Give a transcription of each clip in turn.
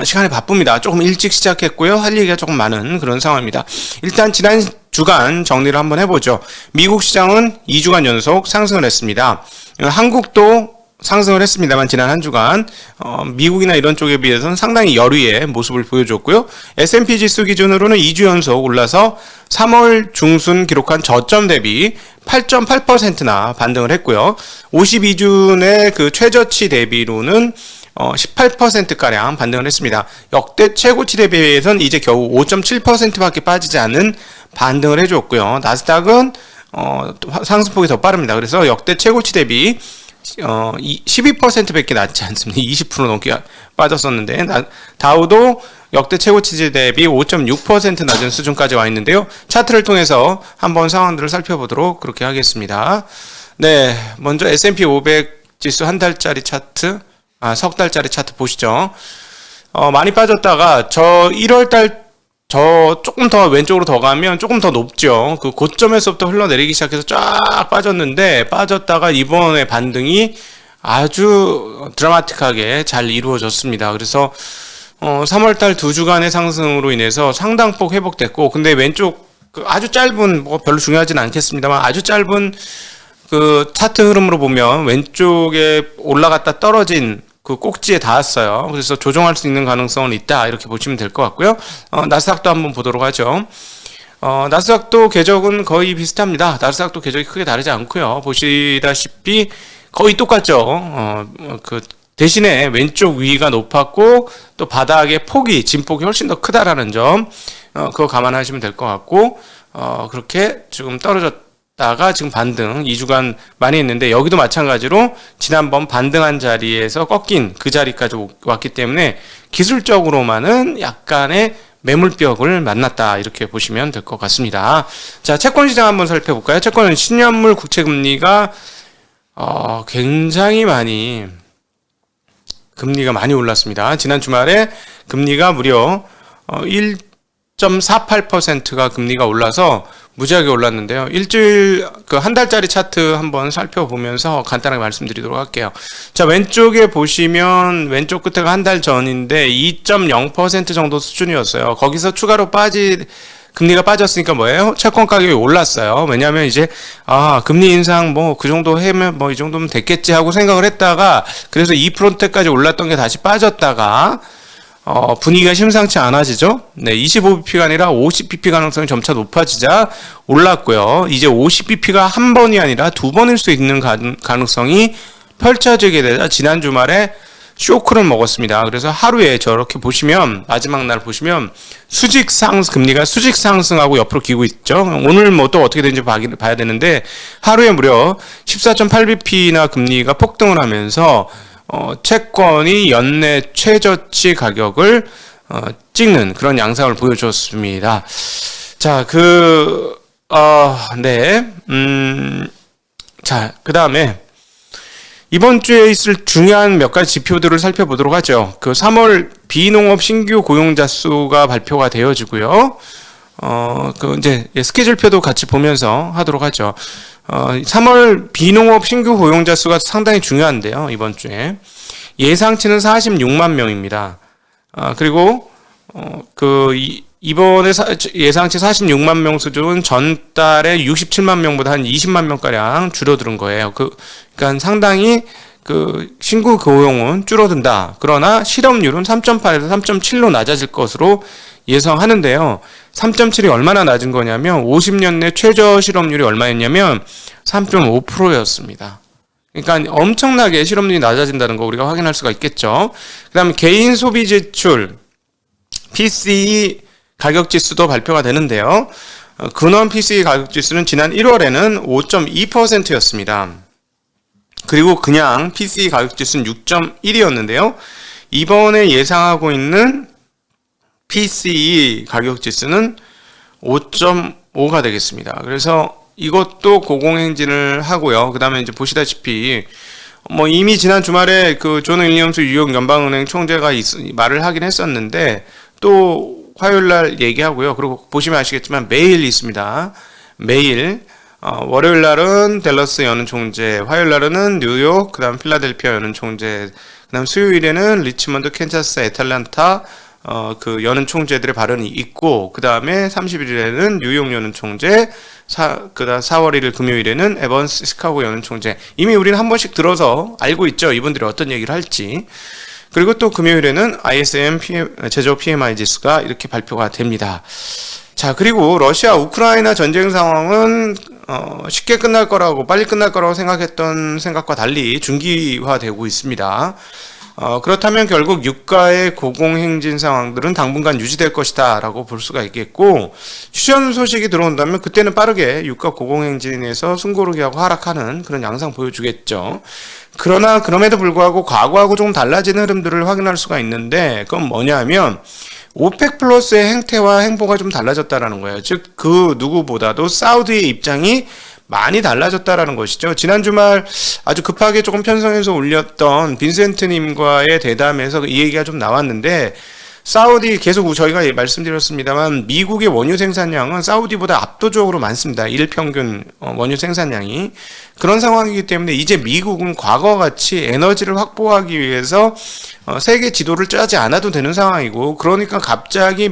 시간이 바쁩니다. 조금 일찍 시작했고요. 할 얘기가 조금 많은 그런 상황입니다. 일단 지난 주간 정리를 한번 해보죠. 미국 시장은 2주간 연속 상승을 했습니다. 한국도 상승을 했습니다만 지난 한 주간 미국이나 이런 쪽에 비해서는 상당히 열의의 모습을 보여줬고요. S&P 지수 기준으로는 2주 연속 올라서 3월 중순 기록한 저점 대비 8.8%나 반등을 했고요. 52주의 그 최저치 대비로는 18%가량 반등을 했습니다. 역대 최고치 대비해서는 이제 겨우 5.7%밖에 빠지지 않은 반등을 해줬고요. 나스닥은 상승폭이 더 빠릅니다. 그래서 역대 최고치 대비 12%밖에 낮지 않습니다. 20% 넘게 빠졌었는데 다우도 역대 최고치 대비 5.6% 낮은 수준까지 와 있는데요. 차트를 통해서 한번 상황들을 살펴보도록 그렇게 하겠습니다. 네, 먼저 S&P 500 지수 한 달짜리 차트, 석 달짜리 차트 보시죠. 많이 빠졌다가 저 1월달 조금 더 왼쪽으로 더 가면 조금 더 높죠. 그 고점에서부터 흘러내리기 시작해서 쫙 빠졌는데 빠졌다가 이번에 반등이 아주 드라마틱하게 잘 이루어졌습니다. 그래서 3월달 2주간의 상승으로 인해서 상당폭 회복됐고, 근데 왼쪽 아주 짧은 별로 중요하진 않겠습니다만 아주 짧은 그 차트 흐름으로 보면 왼쪽에 올라갔다 떨어진 그 꼭지에 닿았어요. 그래서 조정할 수 있는 가능성은 있다, 이렇게 보시면 될 것 같고요. 나스닥도 한번 보도록 하죠. 나스닥도 궤적은 거의 비슷합니다. 나스닥도 궤적이 크게 다르지 않고요. 보시다시피 거의 똑같죠. 그 대신에 왼쪽 위가 높았고 또 바닥의 폭이 진폭이 훨씬 더 크다라는 점, 그거 감안하시면 될 것 같고, 그렇게 지금 떨어졌다가 지금 반등 2주간 많이 했는데, 여기도 마찬가지로 지난번 반등한 자리에서 꺾인 그 자리까지 왔기 때문에 기술적으로만은 약간의 매물벽을 만났다, 이렇게 보시면 될 것 같습니다. 자, 채권 시장 한번 살펴볼까요? 채권은 신년물 국채금리가 굉장히 금리가 많이 올랐습니다. 지난 주말에 금리가 무려 1.48%가 금리가 올라서 무지하게 올랐는데요. 일주일 한 달짜리 차트 한번 살펴보면서 간단하게 말씀드리도록 할게요. 자, 왼쪽에 보시면 왼쪽 끝에가 한 달 전인데 2.0% 정도 수준이었어요. 거기서 추가로 금리가 빠졌으니까 뭐예요? 채권 가격이 올랐어요. 왜냐하면 이제 금리 인상 그 정도 하면 이 정도면 됐겠지 하고 생각을 했다가, 그래서 2%대까지 올랐던 게 다시 빠졌다가 분위기가 심상치 않아지죠. 네, 25bp가 아니라 50bp 가능성이 점차 높아지자 올랐고요. 이제 50bp가 한 번이 아니라 두 번일 수 있는 가능성이 펼쳐지게 되자 지난 주말에 쇼크를 먹었습니다. 그래서 하루에 저렇게 보시면, 마지막 날 보시면 금리가 수직 상승하고 옆으로 기고 있죠. 오늘 또 어떻게 되는지 봐야 되는데, 하루에 무려 14.8bp나 금리가 폭등을 하면서 채권이 연내 최저치 가격을 찍는 그런 양상을 보여줬습니다. 자, 자, 그 다음에 이번 주에 있을 중요한 몇 가지 지표들을 살펴보도록 하죠. 3월 비농업 신규 고용자 수가 발표가 되어지고요. 이제 스케줄표도 같이 보면서 하도록 하죠. 3월 비농업 신규 고용자 수가 상당히 중요한데요. 이번 주에 예상치는 46만 명입니다. 그리고 이번에 예상치 46만 명 수준 전달에 67만 명보다 한 20만 명가량 줄어드는 거예요. 그러니까 상당히 신규 고용은 줄어든다. 그러나 실업률은 3.8에서 3.7로 낮아질 것으로 예상하는데요. 3.7이 얼마나 낮은 거냐면 50년 내 최저 실업률이 얼마였냐면 3.5%였습니다. 그러니까 엄청나게 실업률이 낮아진다는 거 우리가 확인할 수가 있겠죠. 그 다음에 개인 소비 지출 PCE 가격지수도 발표가 되는데요. 근원 PCE 가격지수는 지난 1월에는 5.2%였습니다. 그리고 그냥 PCE 가격지수는 6.1이었는데요. 이번에 예상하고 있는 PCE 가격지수는 5.5가 되겠습니다. 그래서 이것도 고공행진을 하고요. 그 다음에 이제 보시다시피 이미 지난 주말에 존 윌리엄스 뉴욕 연방은행 총재가 말을 하긴 했었는데, 또 화요일날 얘기하고요. 그리고 보시면 아시겠지만 매일 있습니다. 매일 월요일날은 댈러스 여는 총재, 화요일날은 뉴욕, 그 다음 필라델피아 여는 총재 그다음 수요일에는 리치먼드, 캔자스, 애틀랜타 그 연은 총재들의 발언이 있고, 그 다음에 31일에는 뉴욕 연은 총재, 그다음 4월 1일 금요일에는 에번스 시카고 연은 총재. 이미 우리는 한 번씩 들어서 알고 있죠. 이분들이 어떤 얘기를 할지. 그리고 또 금요일에는 ISM 제조업 PMI 지수가 이렇게 발표가 됩니다. 자, 그리고 러시아 우크라이나 전쟁 상황은 쉽게 끝날 거라고, 빨리 끝날 거라고 생각했던 생각과 달리 중기화되고 있습니다. 그렇다면 결국 유가의 고공행진 상황들은 당분간 유지될 것이다 라고 볼 수가 있겠고, 휴전 소식이 들어온다면 그때는 빠르게 유가 고공행진에서 숨고르기하고 하락하는 그런 양상 보여주겠죠. 그러나 그럼에도 불구하고 과거하고 좀 달라진 흐름들을 확인할 수가 있는데, 그건 뭐냐면 오펙 플러스의 행태와 행보가 좀 달라졌다라는 거예요. 즉 그 누구보다도 사우디의 입장이 많이 달라졌다라는 것이죠. 지난 주말 아주 급하게 조금 편성해서 올렸던 빈센트님과의 대담에서 이 얘기가 좀 나왔는데, 사우디 계속 저희가 말씀드렸습니다만 미국의 원유 생산량은 사우디보다 압도적으로 많습니다. 일평균 원유 생산량이. 그런 상황이기 때문에 이제 미국은 과거와 같이 에너지를 확보하기 위해서 세계 지도를 짜지 않아도 되는 상황이고, 그러니까 갑자기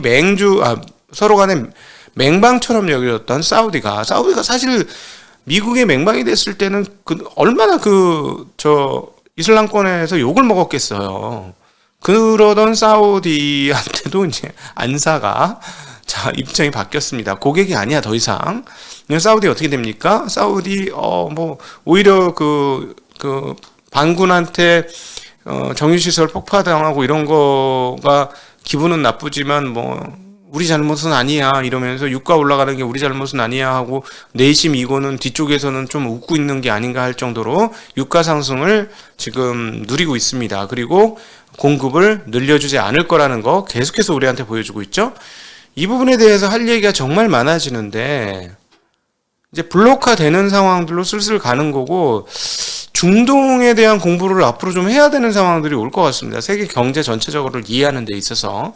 서로 간에 맹방처럼 여겨졌던 사우디가 사실 미국의 맹방이 됐을 때는 얼마나 이슬람권에서 욕을 먹었겠어요. 그러던 사우디한테도 이제 안사가 입장이 바뀌었습니다. 고객이 아니야 더 이상. 사우디 어떻게 됩니까? 사우디 오히려 그 반군한테 정유시설 폭파당하고 이런 거가 기분은 나쁘지만 우리 잘못은 아니야 이러면서 유가 올라가는 게 우리 잘못은 아니야 하고 내심 이거는 뒤쪽에서는 좀 웃고 있는 게 아닌가 할 정도로 유가 상승을 지금 누리고 있습니다. 그리고 공급을 늘려주지 않을 거라는 거 계속해서 우리한테 보여주고 있죠. 이 부분에 대해서 할 얘기가 정말 많아지는데, 이제 블록화 되는 상황들로 슬슬 가는 거고, 중동에 대한 공부를 앞으로 좀 해야 되는 상황들이 올 것 같습니다. 세계 경제 전체적으로 이해하는 데 있어서.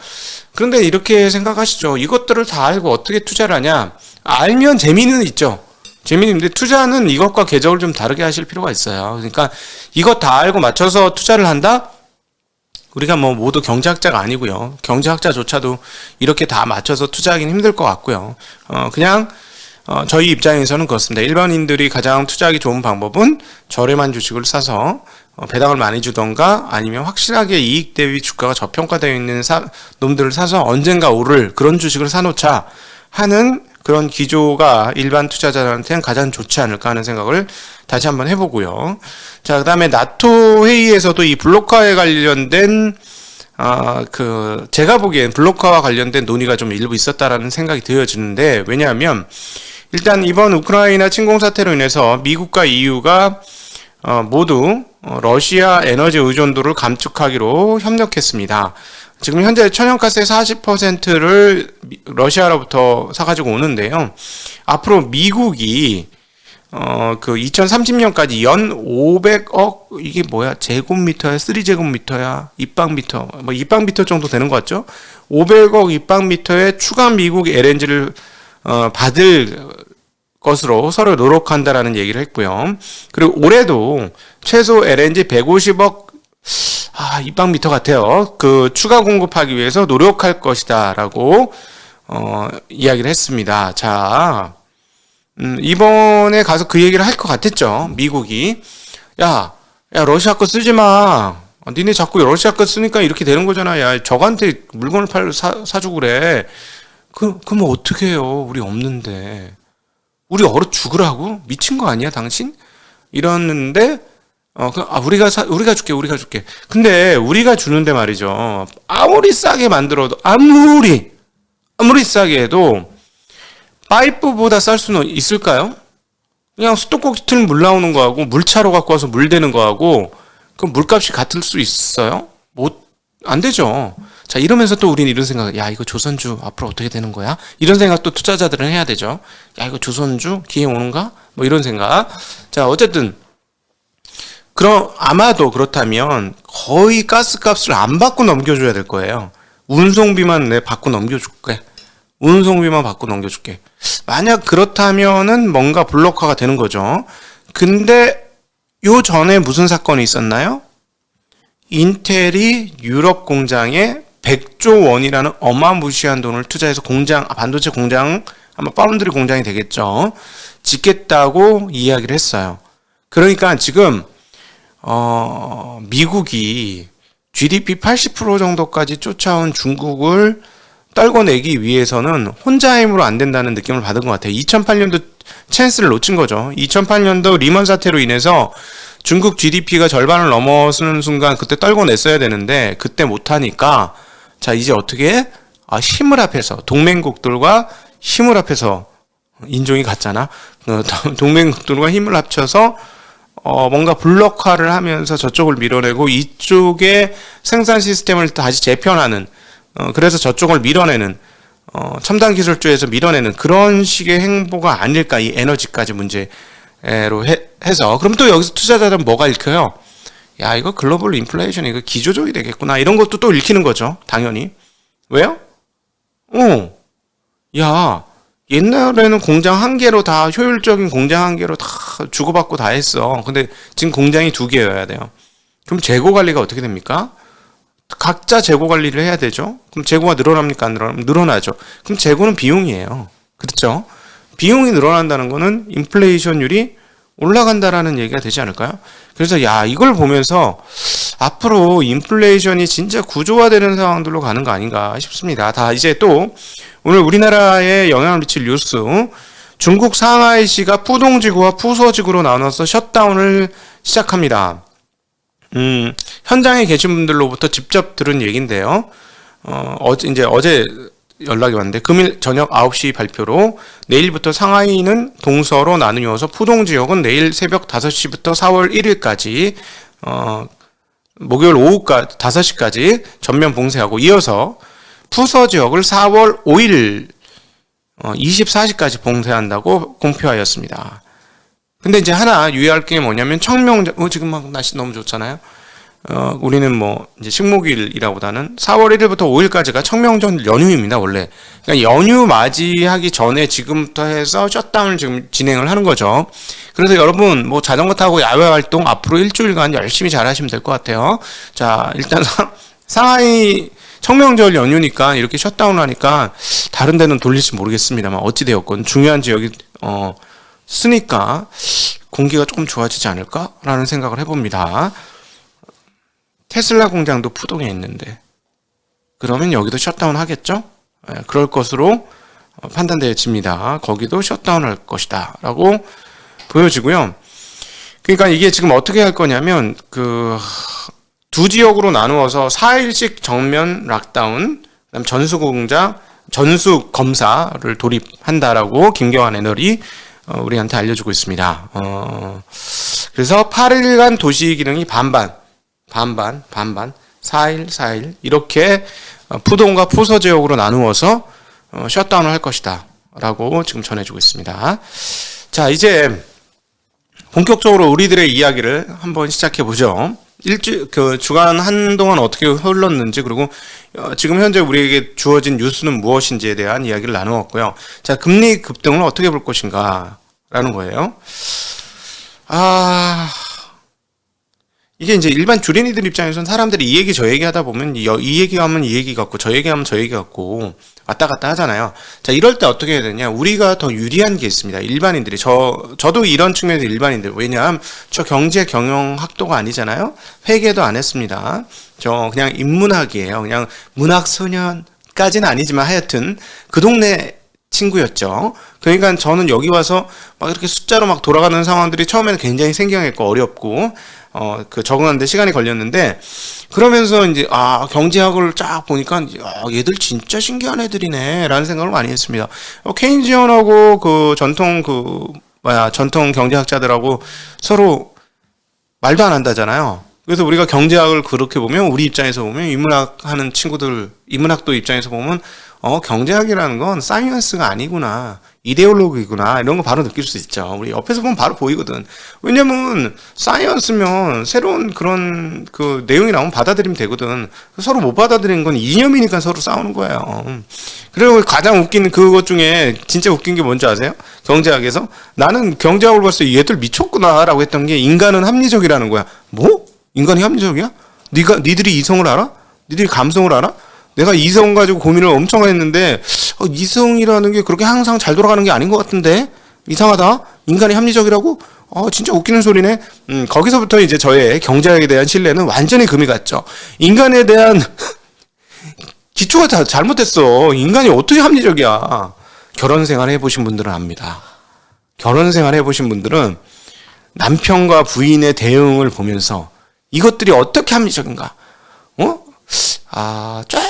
그런데 이렇게 생각하시죠. 이것들을 다 알고 어떻게 투자를 하냐? 알면 재미는 있죠. 재미있는데 투자는 이것과 궤적을 좀 다르게 하실 필요가 있어요. 그러니까 이것 다 알고 맞춰서 투자를 한다? 우리가 모두 경제학자가 아니고요. 경제학자조차도 이렇게 다 맞춰서 투자하기는 힘들 것 같고요. 그냥 저희 입장에서는 그렇습니다. 일반인들이 가장 투자하기 좋은 방법은 저렴한 주식을 사서 배당을 많이 주던가, 아니면 확실하게 이익 대비 주가가 저평가되어 있는 놈들을 사서 언젠가 오를 그런 주식을 사놓자 하는 그런 기조가 일반 투자자들한테는 가장 좋지 않을까 하는 생각을 다시 한번 해보고요. 자, 그 다음에 나토 회의에서도 이 블록화에 관련된 제가 보기엔 블록화와 관련된 논의가 좀 일부 있었다라는 생각이 되어지는데, 왜냐하면 일단 이번 우크라이나 침공 사태로 인해서 미국과 EU가 모두 러시아 에너지 의존도를 감축하기로 협력했습니다. 지금 현재 천연가스의 40%를 러시아로부터 사가지고 오는데요. 앞으로 미국이 2030년까지 연 500억, 이게 뭐야? 제곱미터야? 3제곱미터야? 입방미터? 입방미터 정도 되는 것 같죠? 500억 입방미터의 추가 미국 LNG를 받을 것으로 서로 노력한다라는 얘기를 했고요. 그리고 올해도 최소 LNG 150억 입방미터 같아요. 추가 공급하기 위해서 노력할 것이다라고 이야기를 했습니다. 자, 이번에 가서 그 얘기를 할 것 같았죠. 미국이 야 러시아 거 쓰지 마. 니네 자꾸 러시아 거 쓰니까 이렇게 되는 거잖아. 야, 저한테 물건을 사주고 그래. 그럼 어떻게 해요? 우리 없는데. 우리 얼어 죽으라고? 미친 거 아니야, 당신? 이러는데, 우리가 줄게. 근데 우리가 주는데 말이죠. 아무리 싸게 만들어도, 아무리 싸게 해도, 파이프보다 쌀 수는 있을까요? 그냥 수도꼭지 틀 물 나오는 거하고, 물차로 갖고 와서 물 대는 거하고, 그럼 물값이 같을 수 있어요? 안 되죠. 자, 이러면서 또 우리는 이런 생각, 야, 이거 조선주 앞으로 어떻게 되는 거야? 이런 생각 또 투자자들은 해야 되죠. 야, 이거 조선주 기회 오는가? 이런 생각. 자, 어쨌든 아마도 그렇다면 거의 가스값을 안 받고 넘겨줘야 될 거예요. 운송비만 받고 넘겨줄게. 만약 그렇다면은 뭔가 블록화가 되는 거죠. 근데 요 전에 무슨 사건이 있었나요? 인텔이 유럽 공장에 100조 원이라는 어마무시한 돈을 투자해서 반도체 공장, 아마 파운드리 공장이 되겠죠. 짓겠다고 이야기를 했어요. 그러니까 지금 미국이 GDP 80% 정도까지 쫓아온 중국을 떨궈내기 위해서는 혼자 힘으로 안 된다는 느낌을 받은 것 같아요. 2008년도 찬스를 놓친 거죠. 2008년도 리먼 사태로 인해서 중국 GDP가 절반을 넘어서는 순간 그때 떨궈냈어야 되는데 그때 못하니까 자 이제 어떻게 해? 힘을 합해서 동맹국들과 힘을 합해서 인종이 같잖아. 동맹국들과 힘을 합쳐서 뭔가 블록화를 하면서 저쪽을 밀어내고 이쪽의 생산 시스템을 다시 재편하는 그래서 저쪽을 밀어내는 첨단 기술주에서 밀어내는 그런 식의 행보가 아닐까 이 에너지까지 문제로 해서 그럼 또 여기서 투자자들은 뭐가 읽혀요? 야 이거 글로벌 인플레이션 이거 기조조정이 되겠구나 이런 것도 또 읽히는 거죠. 당연히. 왜요? 야 옛날에는 공장 한 개로 다 효율적인 공장 한 개로 다 주고받고 다 했어. 근데 지금 공장이 두 개여야 돼요. 그럼 재고 관리가 어떻게 됩니까? 각자 재고 관리를 해야 되죠. 그럼 재고가 늘어납니까? 안 늘어납니까? 늘어나죠. 그럼 재고는 비용이에요. 그렇죠? 비용이 늘어난다는 거는 인플레이션율이 올라간다라는 얘기가 되지 않을까요? 그래서 야 이걸 보면서 앞으로 인플레이션이 진짜 구조화되는 상황들로 가는 거 아닌가 싶습니다. 다 이제 또 오늘 우리나라에 영향을 미칠 뉴스 중국 상하이시가 푸동지구와 푸서지구로 나눠서 셧다운을 시작합니다. 현장에 계신 분들로부터 직접 들은 얘기인데요. 어제 연락이 왔는데 금일 저녁 9시 발표로 내일부터 상하이는 동서로 나누어서 푸동 지역은 내일 새벽 5시부터 4월 1일까지 목요일 오후까지 5시까지 전면 봉쇄하고 이어서 푸서 지역을 4월 5일 24시까지 봉쇄한다고 공표하였습니다. 근데 이제 하나 유의할 게 뭐냐면 청명절 지금 막 날씨 너무 좋잖아요. 우리는 뭐 이제 식목일이라보다는 4월 1일부터 5일까지가 청명절 연휴입니다, 원래. 그러니까 연휴 맞이하기 전에 지금부터 해서 셧다운을 지금 진행을 하는 거죠. 그래서 여러분 뭐 자전거 타고 야외 활동 앞으로 일주일간 열심히 잘 하시면 될 것 같아요. 자, 일단 상하이 청명절 연휴니까 이렇게 셧다운 하니까 다른 데는 돌릴지 모르겠습니다만 어찌 되었건 중요한 지역이 쓰니까 공기가 조금 좋아지지 않을까라는 생각을 해봅니다. 테슬라 공장도 푸동에 있는데 그러면 여기도 셧다운 하겠죠? 그럴 것으로 판단되어집니다. 거기도 셧다운 할 것이다 라고 보여지고요. 그러니까 이게 지금 어떻게 할 거냐면 두 지역으로 나누어서 4일씩 정면 락다운, 그다음 전수 검사를 돌입한다라고 김경환 애널이 우리한테 알려주고 있습니다. 그래서 8일간 도시 기능이 반반, 4일 이렇게 푸동과 푸서 지역으로 나누어서 셧다운을 할 것이다 라고 지금 전해주고 있습니다. 자 이제 본격적으로 우리들의 이야기를 한번 시작해 보죠. 주간 한동안 어떻게 흘렀는지 그리고 지금 현재 우리에게 주어진 뉴스는 무엇인지에 대한 이야기를 나누었고요. 자 금리 급등을 어떻게 볼 것인가 라는 거예요. 이게 이제 일반 주린이들 입장에서는 사람들이 이 얘기 저 얘기 하다 보면 이 얘기 하면 이 얘기 같고 저 얘기 하면 저 얘기 같고 왔다 갔다 하잖아요. 자 이럴 때 어떻게 해야 되냐, 우리가 더 유리한 게 있습니다. 일반인들이 저도 이런 측면에서 일반인들, 왜냐하면 저 경제 경영 학도가 아니잖아요. 회계도 안 했습니다. 저 그냥 인문학이에요. 그냥 문학 소년까지는 아니지만 하여튼 그 동네 친구였죠. 그러니까 저는 여기 와서 막 이렇게 숫자로 막 돌아가는 상황들이 처음에는 굉장히 생경했고 어렵고 적응하는데 시간이 걸렸는데, 그러면서 이제 경제학을 쫙 보니까 얘들 진짜 신기한 애들이네 라는 생각을 많이 했습니다. 케인지언하고 전통 경제학자들하고 서로 말도 안 한다잖아요. 그래서 우리가 경제학을 그렇게 보면, 우리 입장에서 보면, 인문학 하는 친구들, 인문학도 입장에서 보면 경제학이라는 건 사이언스가 아니구나, 이데올로기구나, 이런 거 바로 느낄 수 있죠. 우리 옆에서 보면 바로 보이거든. 왜냐면 사이언스면 새로운 그런 내용이 나오면 받아들이면 되거든. 서로 못 받아들이는 건 이념이니까 서로 싸우는 거예요. 그리고 가장 웃긴 그것 중에 진짜 웃긴 게 뭔지 아세요? 경제학에서 나는 경제학을 봤을 때 얘들 미쳤구나 라고 했던 게, 인간은 합리적이라는 거야. 뭐? 인간이 합리적이야? 니들이 이성을 알아? 니들이 감성을 알아? 내가 이성 가지고 고민을 엄청 했는데 이성이라는 게 그렇게 항상 잘 돌아가는 게 아닌 것 같은데 이상하다. 인간이 합리적이라고? 진짜 웃기는 소리네. 거기서부터 이제 저의 경제학에 대한 신뢰는 완전히 금이 갔죠. 인간에 대한 기초가 다 잘못됐어. 인간이 어떻게 합리적이야. 결혼 생활 해보신 분들은 압니다. 결혼 생활 해보신 분들은 남편과 부인의 대응을 보면서 이것들이 어떻게 합리적인가?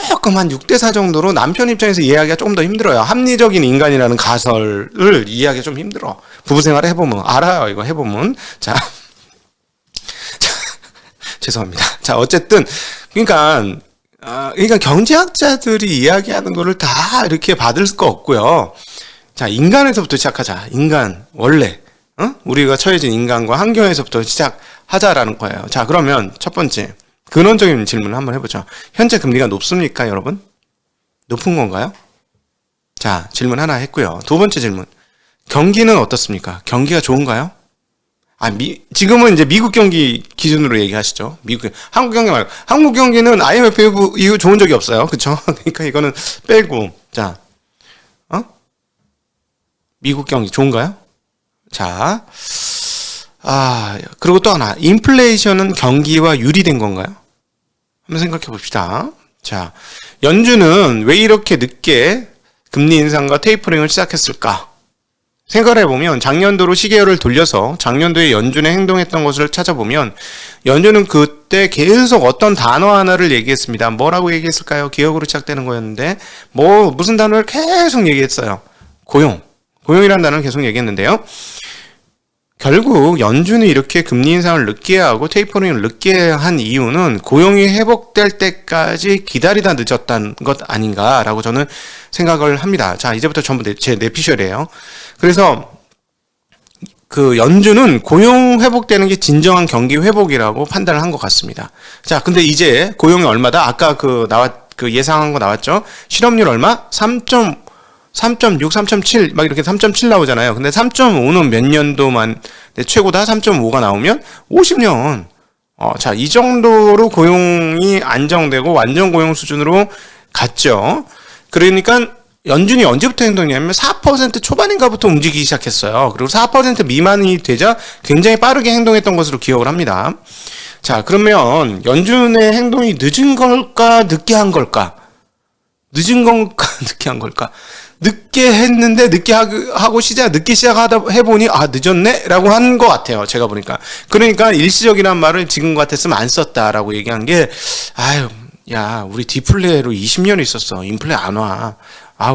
조금 한 6대4 정도로 남편 입장에서 이해하기가 조금 더 힘들어요. 합리적인 인간이라는 가설을 이해하기가 좀 힘들어. 부부 생활 해보면 알아요. 이거 해보면. 자, 죄송합니다. 자, 어쨌든 그러니까 경제학자들이 이야기하는 거를 다 이렇게 받을 수가 없고요. 자, 인간에서부터 시작하자. 인간 원래 우리가 처해진 인간과 환경에서부터 시작하자라는 거예요. 자, 그러면 첫 번째 근원적인 질문을 한번 해보죠. 현재 금리가 높습니까, 여러분? 높은 건가요? 자, 질문 하나 했고요. 두 번째 질문. 경기는 어떻습니까? 경기가 좋은가요? 지금은 이제 미국 경기 기준으로 얘기하시죠. 한국 경기 말고. 한국 경기는 IMF 이후 좋은 적이 없어요. 그쵸? 그러니까 이거는 빼고. 자, 미국 경기 좋은가요? 자, 그리고 또 하나. 인플레이션은 경기와 유리된 건가요? 한번 생각해 봅시다. 자, 연준은 왜 이렇게 늦게 금리 인상과 테이퍼링을 시작했을까? 생각을 해보면 작년도로 시계열을 돌려서 작년도에 연준의 행동했던 것을 찾아보면 연준은 그때 계속 어떤 단어 하나를 얘기했습니다. 뭐라고 얘기했을까요? 기억으로 시작되는 거였는데 무슨 단어를 계속 얘기했어요. 고용이라는 단어를 계속 얘기했는데요. 결국 연준이 이렇게 금리 인상을 늦게 하고 테이퍼링을 늦게 한 이유는 고용이 회복될 때까지 기다리다 늦었다는 것 아닌가라고 저는 생각을 합니다. 자, 이제부터 전부 제 내피셜이에요. 그래서 그 연준은 고용 회복되는 게 진정한 경기 회복이라고 판단을 한 것 같습니다. 자, 근데 이제 고용이 얼마다? 아까 그 예상한 거 나왔죠? 실업률 얼마? 3.6, 3.7 막 이렇게 3.7 나오잖아요. 근데 3.5는 몇 년도만 최고다 3.5가 나오면 50년. 자, 이 정도로 고용이 안정되고 완전 고용 수준으로 갔죠. 그러니까 연준이 언제부터 행동했냐면 4% 초반인가부터 움직이기 시작했어요. 그리고 4% 미만이 되자 굉장히 빠르게 행동했던 것으로 기억을 합니다. 자, 그러면 연준의 행동이 늦은 걸까 늦게 한 걸까? 늦은 건가 늦게 한 걸까? 늦게 했는데 늦게 늦게 시작하다 해보니 늦었네? 라고 한 것 같아요. 제가 보니까. 그러니까 일시적이란 말을 지금 같았으면 안 썼다라고 얘기한 게 우리 디플레로 20년 있었어. 인플레 안 와.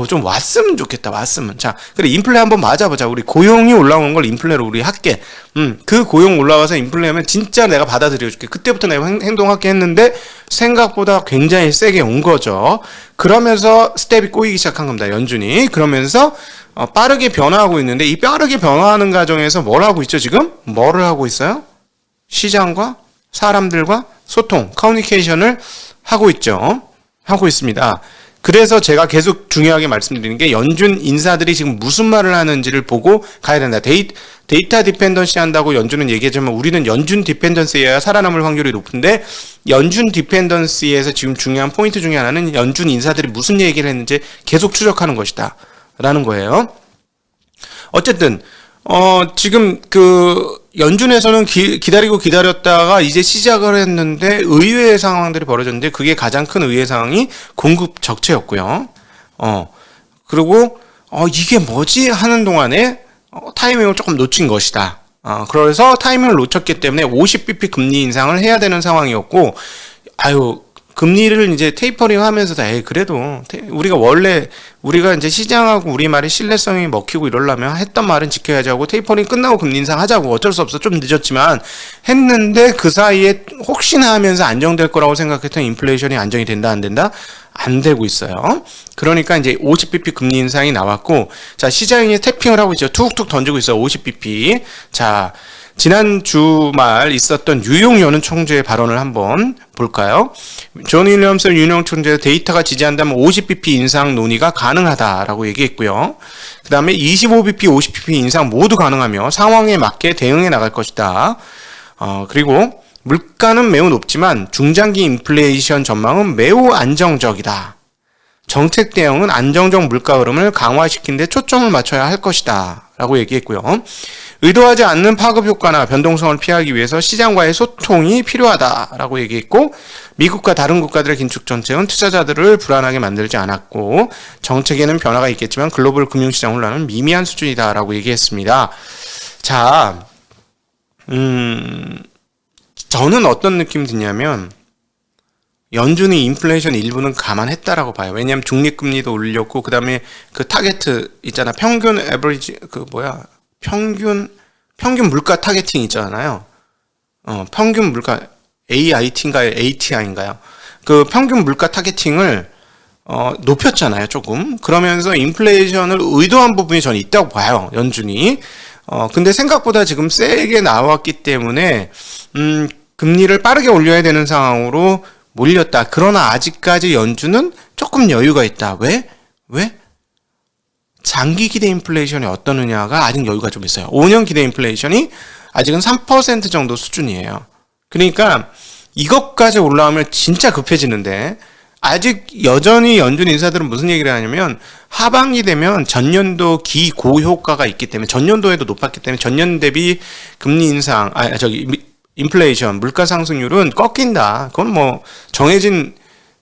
좀 왔으면 좋겠다. 왔으면. 자, 그래 인플레 한번 맞아보자. 우리 고용이 올라오는 걸 인플레로 우리 할게. 그 고용 올라와서 인플레하면 진짜 내가 받아들여줄게. 그때부터 내가 행동할게 했는데 생각보다 굉장히 세게 온 거죠. 그러면서 스텝이 꼬이기 시작한 겁니다. 연준이. 그러면서 빠르게 변화하고 있는데 이 빠르게 변화하는 과정에서 뭘 하고 있죠 지금? 뭐를 하고 있어요? 시장과 사람들과 소통, 커뮤니케이션을 하고 있죠. 하고 있습니다. 그래서 제가 계속 중요하게 말씀드리는 게 연준 인사들이 지금 무슨 말을 하는지를 보고 가야 된다. 데이터 디펜던시 한다고 연준은 얘기하지만 우리는 연준 디펜던시여야 살아남을 확률이 높은데 연준 디펜던시에서 지금 중요한 포인트 중에 하나는 연준 인사들이 무슨 얘기를 했는지 계속 추적하는 것이다. 라는 거예요. 어쨌든 지금 연준에서는 기다리고 기다렸다가 이제 시작을 했는데 의외의 상황들이 벌어졌는데 그게 가장 큰 의외의 상황이 공급 적체였고요. 그리고 이게 뭐지 하는 동안에 타이밍을 조금 놓친 것이다. 그래서 타이밍을 놓쳤기 때문에 50bp 금리 인상을 해야 되는 상황이었고 금리를 이제 테이퍼링 하면서 그래도 우리가 이제 시장하고 우리 말의 신뢰성이 먹히고 이러려면 했던 말은 지켜야지 하고 테이퍼링 끝나고 금리 인상 하자고 어쩔 수 없어 좀 늦었지만 했는데 그 사이에 혹시나 하면서 안정될 거라고 생각했던 인플레이션이 안정이 된다 안 된다? 안 되고 있어요. 그러니까 이제 50bp 금리 인상이 나왔고 자 시장이 태핑을 하고 있죠. 툭툭 던지고 있어요. 50bp. 자 지난 주말 있었던 뉴욕 연은 총재의 발언을 한번 볼까요? 존 윌리엄스 뉴욕 총재 데이터가 지지한다면 50bp 인상 논의가 가능하다라고 얘기했고요. 그 다음에 25bp, 50bp 인상 모두 가능하며 상황에 맞게 대응해 나갈 것이다. 그리고 물가는 매우 높지만 중장기 인플레이션 전망은 매우 안정적이다. 정책 대응은 안정적 물가 흐름을 강화시키는 데 초점을 맞춰야 할 것이다. 라고 얘기했고요. 의도하지 않는 파급 효과나 변동성을 피하기 위해서 시장과의 소통이 필요하다라고 얘기했고, 미국과 다른 국가들의 긴축 정책은 투자자들을 불안하게 만들지 않았고, 정책에는 변화가 있겠지만 글로벌 금융시장 혼란은 미미한 수준이다라고 얘기했습니다. 자, 저는 어떤 느낌이 드냐면 연준이 인플레이션 일부는 감안했다라고 봐요. 왜냐하면 중립금리도 올렸고, 그 다음에 그 타겟 있잖아. 평균 에버리지, 평균 물가 타겟팅 있잖아요. 평균 물가, AIT인가요? ATI인가요? 그 평균 물가 타겟팅을, 높였잖아요, 조금. 그러면서 인플레이션을 의도한 부분이 저는 있다고 봐요, 연준이. 근데 생각보다 지금 세게 나왔기 때문에, 금리를 빠르게 올려야 되는 상황으로 몰렸다. 그러나 아직까지 연준은 조금 여유가 있다. 왜? 장기 기대 인플레이션이 어떠느냐가 아직 여유가 좀 있어요. 5년 기대 인플레이션이 아직은 3% 정도 수준이에요. 그러니까 이것까지 올라오면 진짜 급해지는데, 아직 여전히 연준 인사들은 무슨 얘기를 하냐면 하반기 되면 전년도 기고효과가 있기 때문에, 전년도에도 높았기 때문에 전년 대비 금리 인상, 인플레이션, 물가 상승률은 꺾인다. 그건 뭐 정해진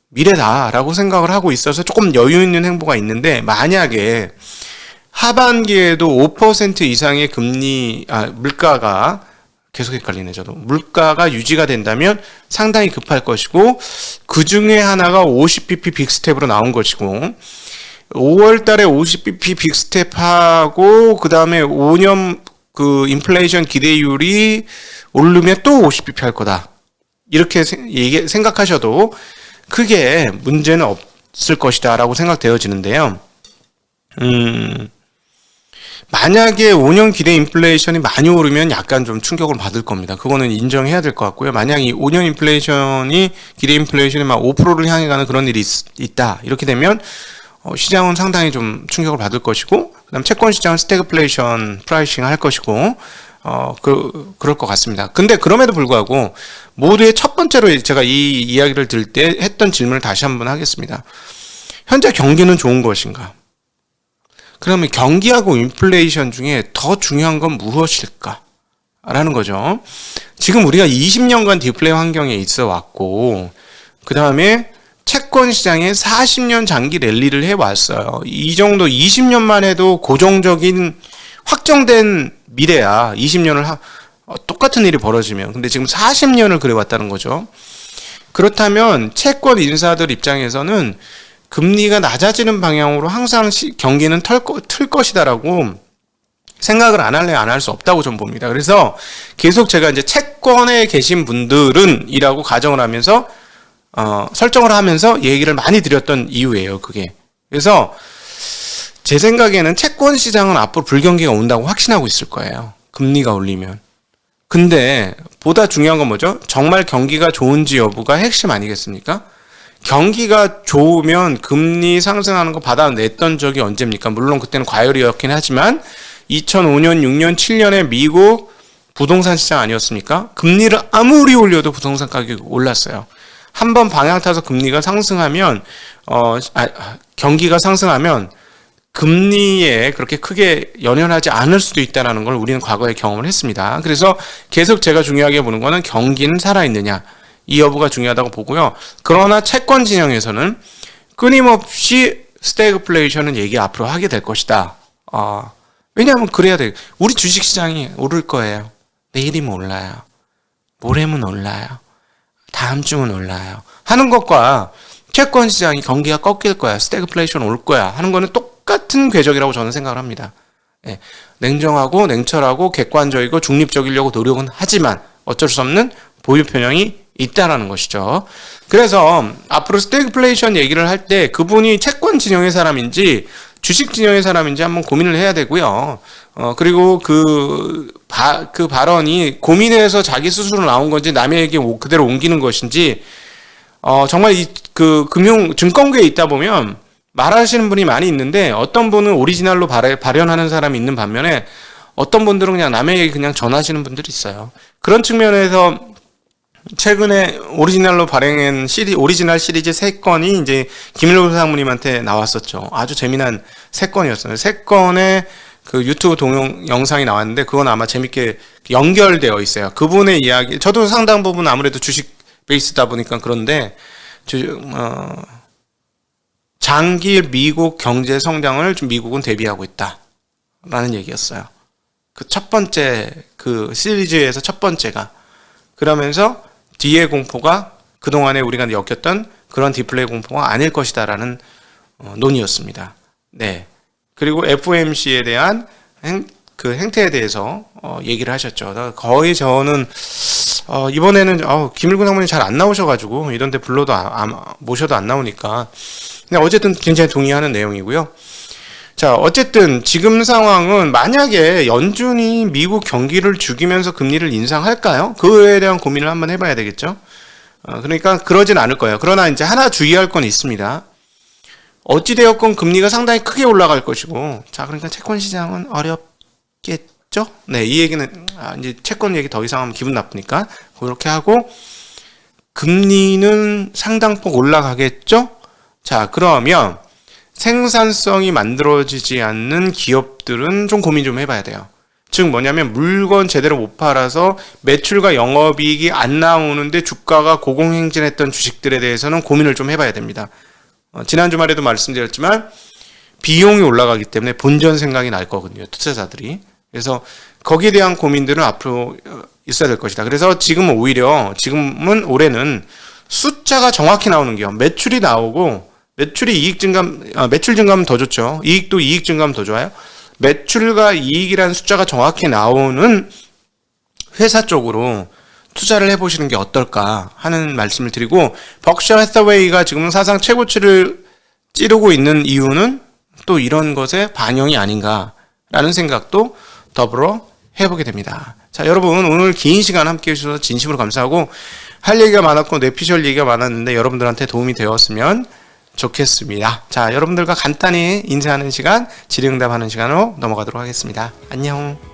미래다라고 생각을 하고 있어서 조금 여유 있는 행보가 있는데, 만약에 하반기에도 5% 이상의 물가가 계속 헷갈리네, 저도. 물가가 유지가 된다면 상당히 급할 것이고, 그 중에 하나가 50bp 빅스텝으로 나온 것이고, 5월 달에 50bp 빅스텝하고, 그 다음에 5년 그 인플레이션 기대율이 오르면 또 50bp 할 거다. 이렇게 생각하셔도 크게 문제는 없을 것이다 라고 생각되어지는데요. 만약에 5년 기대 인플레이션이 많이 오르면 약간 좀 충격을 받을 겁니다. 그거는 인정해야 될 것 같고요. 만약 이 5년 인플레이션이, 기대 인플레이션이 막 5%를 향해 가는 그런 일이 있다. 이렇게 되면 시장은 상당히 좀 충격을 받을 것이고, 그 다음 채권 시장은 스태그플레이션 프라이싱 할 것이고, 그럴 것 같습니다. 근데 그럼에도 불구하고 모두의 첫 번째로 제가 이 이야기를 들을 때 했던 질문을 다시 한번 하겠습니다. 현재 경기는 좋은 것인가? 그러면 경기하고 인플레이션 중에 더 중요한 건 무엇일까? 라는 거죠. 지금 우리가 20년간 디플레 환경에 있어 왔고, 그 다음에 채권 시장에 40년 장기 랠리를 해왔어요. 이 정도 20년만 해도 고정적인 확정된 미래야. 20년을 똑같은 일이 벌어지면. 근데 지금 40년을 그래왔다는 거죠. 그렇다면 채권 인사들 입장에서는 금리가 낮아지는 방향으로 항상 경기는 틀 것이다라고 생각을 안 할래 안 할 수 없다고 좀 봅니다. 그래서 계속 제가 이제 채권에 계신 분들은 이라고 가정을 하면서 설정을 하면서 얘기를 많이 드렸던 이유예요, 그게. 그래서 제 생각에는 채권 시장은 앞으로 불경기가 온다고 확신하고 있을 거예요. 금리가 올리면. 근데 보다 중요한 건 뭐죠? 정말 경기가 좋은지 여부가 핵심 아니겠습니까? 경기가 좋으면 금리 상승하는 거 받아냈던 적이 언제입니까? 물론 그때는 과열이었긴 하지만 2005년, 6년, 7년에 미국 부동산 시장 아니었습니까? 금리를 아무리 올려도 부동산 가격이 올랐어요. 한번 방향 타서 금리가 상승하면 경기가 상승하면 금리에 그렇게 크게 연연하지 않을 수도 있다는 걸 우리는 과거에 경험을 했습니다. 그래서 계속 제가 중요하게 보는 거는 경기는 살아있느냐, 이 여부가 중요하다고 보고요. 그러나 채권 진영에서는 끊임없이 스태그플레이션은 얘기 앞으로 하게 될 것이다. 왜냐하면 그래야 돼. 우리 주식시장이 오를 거예요. 내일이면 올라요. 모레면 올라요. 다음 주면 올라요. 하는 것과 채권 시장이 경기가 꺾일 거야, 스태그플레이션 올 거야 하는 거는 똑같은 궤적이라고 저는 생각을 합니다. 예, 냉정하고 냉철하고 객관적이고 중립적이려고 노력은 하지만 어쩔 수 없는 보유 편향이 있다라는 것이죠. 그래서 앞으로 스태그플레이션 얘기를 할 때 그분이 채권 진영의 사람인지 주식 진영의 사람인지 한번 고민을 해야 되고요. 그리고 그 발언이 고민해서 자기 스스로 나온 건지 남에게 그대로 옮기는 것인지, 정말 증권계에 있다 보면 말하시는 분이 많이 있는데, 어떤 분은 오리지널로 발언하는 사람이 있는 반면에 어떤 분들은 그냥 남에게 그냥 전하시는 분들이 있어요. 그런 측면에서 최근에 오리지널로 발행한 오리지널 시리즈 3건이 이제 김일국 사장님한테 나왔었죠. 아주 재미난 3건이었어요. 3건의 그 유튜브 동영 영상이 나왔는데 그건 아마 재밌게 연결되어 있어요. 그분의 이야기, 저도 상당 부분 아무래도 주식 베이스다 보니까 그런데 장기 미국 경제 성장을 좀 미국은 대비하고 있다라는 얘기였어요. 그 첫 번째 그 시리즈에서 첫 번째가, 그러면서 뒤의 공포가 그동안에 우리가 엮였던 그런 디플레이 공포가 아닐 것이다라는 논의였습니다. 네. 그리고 FOMC에 대한 그 행태에 대해서 얘기를 하셨죠. 거의 저는 이번에는 김일군 상무님 잘 안 나오셔가지고 이런데 불러도 모셔도 안 나오니까, 근데 어쨌든 굉장히 동의하는 내용이고요. 자, 어쨌든 지금 상황은 만약에 연준이 미국 경기를 죽이면서 금리를 인상할까요? 그에 대한 고민을 한번 해봐야 되겠죠. 그러니까 그러진 않을 거예요. 그러나 이제 하나 주의할 건 있습니다. 어찌되었건 금리가 상당히 크게 올라갈 것이고, 자, 그러니까 채권 시장은 어렵겠죠? 네, 이 얘기는, 이제 채권 얘기 더 이상 하면 기분 나쁘니까, 그렇게 하고, 금리는 상당폭 올라가겠죠? 자, 그러면 생산성이 만들어지지 않는 기업들은 좀 고민 좀 해봐야 돼요. 즉 뭐냐면 물건 제대로 못 팔아서 매출과 영업이익이 안 나오는데 주가가 고공행진했던 주식들에 대해서는 고민을 좀 해봐야 됩니다. 지난 주말에도 말씀드렸지만 비용이 올라가기 때문에 본전 생각이 날 거거든요, 투자자들이. 그래서 거기에 대한 고민들은 앞으로 있어야 될 것이다. 그래서 지금은 올해는 숫자가 정확히 나오는 기업, 매출이 나오고, 매출이 매출 증가하면 더 좋죠. 이익도 이익 증가하면 더 좋아요. 매출과 이익이라는 숫자가 정확히 나오는 회사 쪽으로 투자를 해보시는 게 어떨까 하는 말씀을 드리고, 벅셔 해서웨이가 지금 사상 최고치를 찌르고 있는 이유는 또 이런 것의 반영이 아닌가라는 생각도 더불어 해보게 됩니다. 자, 여러분 오늘 긴 시간 함께 해주셔서 진심으로 감사하고, 할 얘기가 많았고 뇌피셜 얘기가 많았는데 여러분들한테 도움이 되었으면 좋겠습니다. 자, 여러분들과 간단히 인사하는 시간, 질의응답하는 시간으로 넘어가도록 하겠습니다. 안녕.